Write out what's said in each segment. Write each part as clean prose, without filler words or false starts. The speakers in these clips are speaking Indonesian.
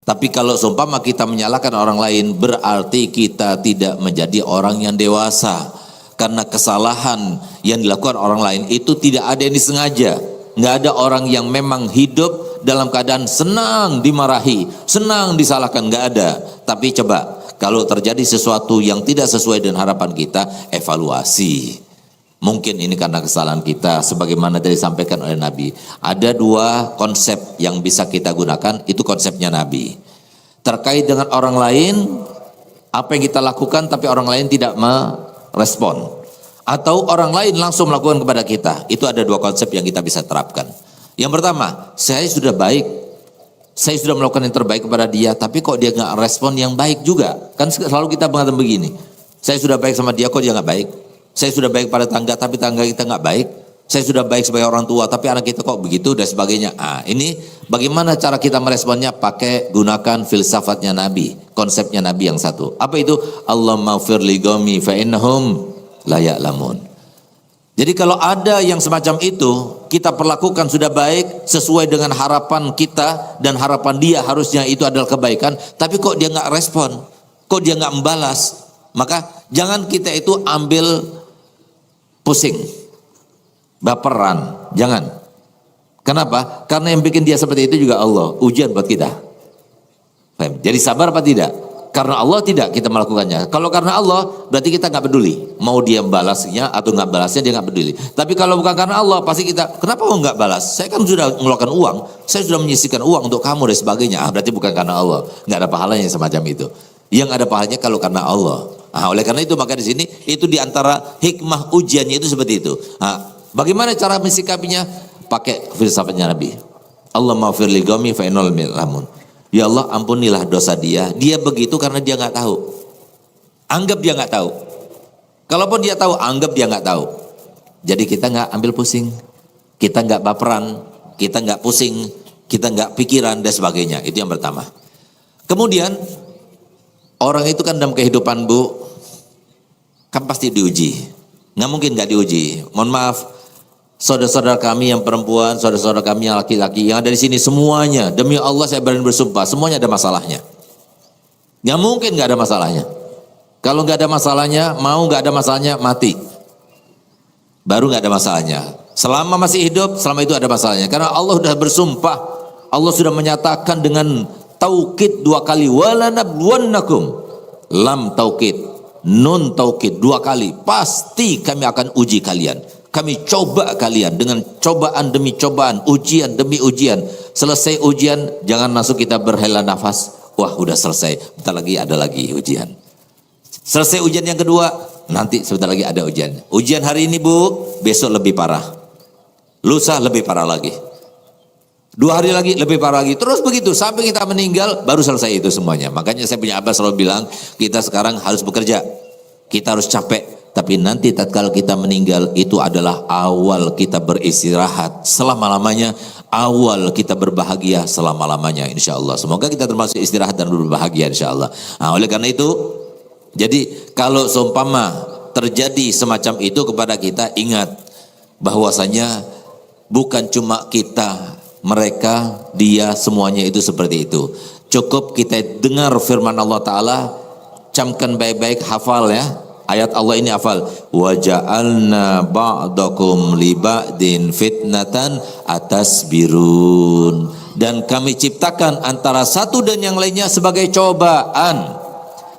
Tapi kalau seumpama kita menyalahkan orang lain, berarti kita tidak menjadi orang yang dewasa. Karena kesalahan yang dilakukan orang lain itu tidak ada yang disengaja. Nggak ada orang yang memang hidup dalam keadaan senang dimarahi, senang disalahkan, nggak ada. Tapi coba, kalau terjadi sesuatu yang tidak sesuai dengan harapan kita, evaluasi. Mungkin ini karena kesalahan kita, sebagaimana tadi disampaikan oleh Nabi. Ada dua konsep yang bisa kita gunakan, itu konsepnya Nabi. Terkait dengan orang lain, apa yang kita lakukan tapi orang lain tidak merespon. Atau orang lain langsung melakukan kepada kita. Itu ada dua konsep yang kita bisa terapkan. Yang pertama, saya sudah baik, saya sudah melakukan yang terbaik kepada dia, tapi kok dia nggak respon yang baik juga. Kan selalu kita mengatakan begini, saya sudah baik sama dia, kok dia nggak baik. Saya sudah baik pada tangga, tapi tangga kita nggak baik. Saya sudah baik sebagai orang tua, tapi anak kita kok begitu dan sebagainya. Ini bagaimana cara kita meresponnya? Pakai gunakan filsafatnya Nabi, konsepnya Nabi yang satu. Apa itu? Allahumma ighfir li qaumi fa innahum la ya'lamun. Jadi kalau ada yang semacam itu, kita perlakukan sudah baik sesuai dengan harapan kita dan harapan dia, harusnya itu adalah kebaikan. Tapi kok dia nggak respon, kok dia nggak membalas, maka jangan kita itu ambil pusing, baperan, jangan. Kenapa? Karena yang bikin dia seperti itu juga Allah, ujian buat kita. Jadi sabar apa tidak? Karena Allah tidak kita melakukannya. Kalau karena Allah berarti kita nggak peduli. Mau dia balasnya atau nggak balasnya dia nggak peduli. Tapi kalau bukan karena Allah pasti kita, kenapa mau nggak balas? Saya kan sudah mengeluarkan uang, saya sudah menyisihkan uang untuk kamu dan sebagainya. Berarti bukan karena Allah, nggak ada pahalanya semacam itu. Yang ada pahalanya kalau karena Allah. Oleh karena itu maka di sini itu diantara hikmah ujiannya itu seperti itu. Bagaimana cara mensikapinya? Pakai filsafatnya Nabi. Allahumma ighfir li qaumi fa innahum la ya'lamun. Ya Allah, ampunilah dosa dia. Dia begitu karena dia nggak tahu. Anggap dia nggak tahu. Kalaupun dia tahu, anggap dia nggak tahu. Jadi kita nggak ambil pusing, kita nggak baperan, kita nggak pusing, kita nggak pikiran dan sebagainya. Itu yang pertama. Kemudian orang itu kan dalam kehidupan kan pasti diuji. Nggak mungkin nggak diuji. Mohon maaf. Saudara-saudara kami yang perempuan, saudara-saudara kami yang laki-laki, yang ada di sini semuanya, demi Allah saya berani bersumpah, semuanya ada masalahnya. Nggak mungkin nggak ada masalahnya. Kalau nggak ada masalahnya, mau nggak ada masalahnya, mati. Baru nggak ada masalahnya. Selama masih hidup, selama itu ada masalahnya. Karena Allah sudah bersumpah, Allah sudah menyatakan dengan taukid 2 kali, walanabluwannakum, lam taukid, nun taukid 2 kali, pasti kami akan uji kalian. Kami coba kalian dengan cobaan demi cobaan, ujian demi ujian. Selesai ujian, jangan langsung kita berhela nafas. Wah, udah selesai, bentar lagi ada lagi ujian. Selesai ujian yang kedua, nanti sebentar lagi ada ujian. Ujian hari ini besok lebih parah. Lusa lebih parah lagi. 2 hari lagi lebih parah lagi. Terus begitu sampai kita meninggal baru selesai itu semuanya. Makanya saya punya abah selalu bilang, kita sekarang harus bekerja. Kita harus capek. Tapi nanti tatkala kita meninggal itu adalah awal kita beristirahat selama-lamanya, awal kita berbahagia selama-lamanya insyaallah. Semoga kita termasuk istirahat dan berbahagia insyaallah. Oleh karena itu, jadi kalau seumpama terjadi semacam itu kepada kita, ingat bahwasanya bukan cuma kita, mereka, dia, semuanya itu seperti itu. Cukup kita dengar firman Allah Ta'ala, camkan baik-baik, hafal ya. Ayat Allah ini hafal. Wa ja'alna ba'dakum li ba'din fitnatan atasbirun. Dan kami ciptakan antara satu dan yang lainnya sebagai cobaan.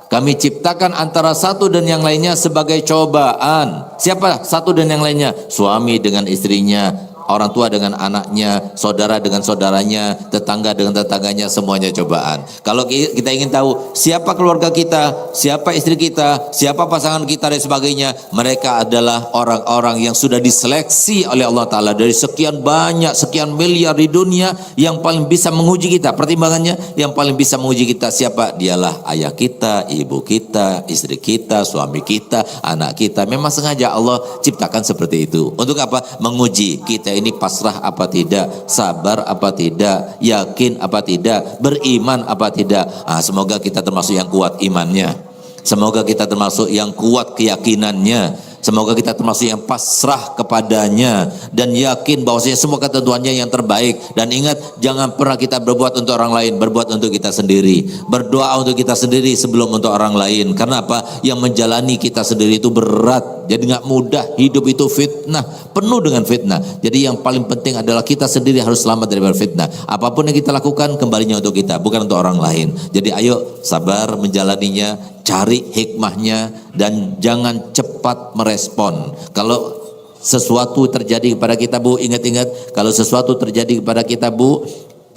Kami ciptakan antara satu dan yang lainnya sebagai cobaan. Siapa satu dan yang lainnya? Suami dengan istrinya, orang tua dengan anaknya, saudara dengan saudaranya, tetangga dengan tetangganya, semuanya cobaan. Kalau kita ingin tahu siapa keluarga kita, siapa istri kita, siapa pasangan kita dan sebagainya, mereka adalah orang-orang yang sudah diseleksi oleh Allah Ta'ala dari sekian banyak, sekian miliar di dunia yang paling bisa menguji kita. Pertimbangannya yang paling bisa menguji kita siapa? Dialah ayah kita, ibu kita, istri kita, suami kita, anak kita. Memang sengaja Allah ciptakan seperti itu. Untuk apa? Menguji kita ini pasrah apa tidak, sabar apa tidak, yakin apa tidak, beriman apa tidak. Semoga kita termasuk yang kuat imannya, semoga kita termasuk yang kuat keyakinannya, Semoga kita termasuk yang pasrah kepadanya dan yakin bahwasanya semua ketentuannya yang terbaik. Dan ingat, jangan pernah kita berbuat untuk orang lain, berbuat untuk kita sendiri. Berdoa untuk kita sendiri sebelum untuk orang lain. Karena apa? Yang menjalani kita sendiri itu berat. Jadi nggak mudah. Hidup itu fitnah, penuh dengan fitnah. Jadi yang paling penting adalah kita sendiri harus selamat dari fitnah. Apapun yang kita lakukan kembalinya untuk kita, bukan untuk orang lain. Jadi ayo sabar menjalaninya, cari hikmahnya, dan jangan cepat merespon. Kalau sesuatu terjadi kepada kita, Bu, ingat-ingat, kalau sesuatu terjadi kepada kita, Bu,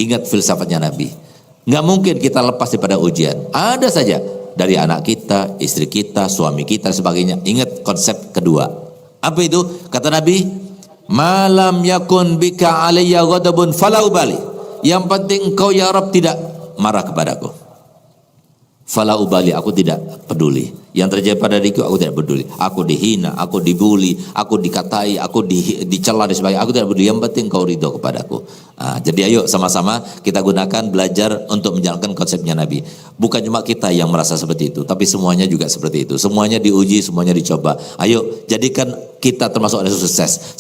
ingat filsafatnya Nabi. Nggak mungkin kita lepas daripada ujian. Ada saja dari anak kita, istri kita, suami kita, sebagainya. Ingat konsep kedua. Apa itu? Kata Nabi, malam yakun bika alayya ghadabun fala ubali. Yang penting engkau ya Rabb tidak marah kepadaku. Fala ubali, aku tidak peduli. Yang terjadi pada diriku aku tidak peduli. Aku dihina, aku dibully, aku dikatai, aku dicela dan sebagainya. Aku tidak peduli. Yang penting kau ridho kepadaku. Jadi ayo sama-sama kita gunakan belajar untuk menjalankan konsepnya Nabi. Bukan cuma kita yang merasa seperti itu, tapi semuanya juga seperti itu. Semuanya diuji, semuanya dicoba. Ayo jadikan kita termasuk orang sukses.